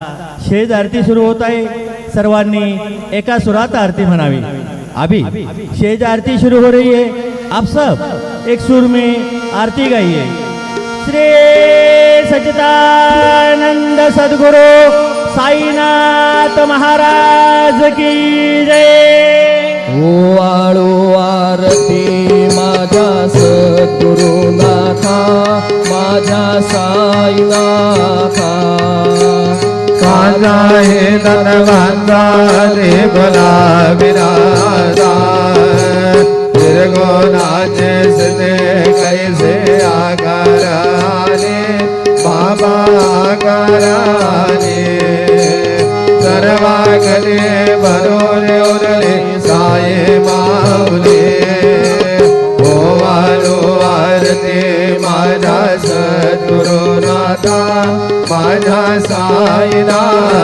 शेज आरती सुरू होत आहे। सर्वांनी एका सुरात आरती म्हणावी। अभी शेज आरती शुरू हो रही है, आप सब एक सुर में आरती गाइए। श्री सच्चिदानंद सद्गुरु साईनाथ महाराज की जय। ओवाळू आरती माझ्या सद्गुरुनाथा, माझ्या साईनाथा। माझा हे धनवंता देवला विराजा, निर्गुणाचे सिद्धे कैसे आकाराने, बाबा आकाराने। सर्वांगणे भरून उरले साये माऊली, ओवाळू आरती माझ्या सद्गुरुनाथा, माझ्या साईनाथा।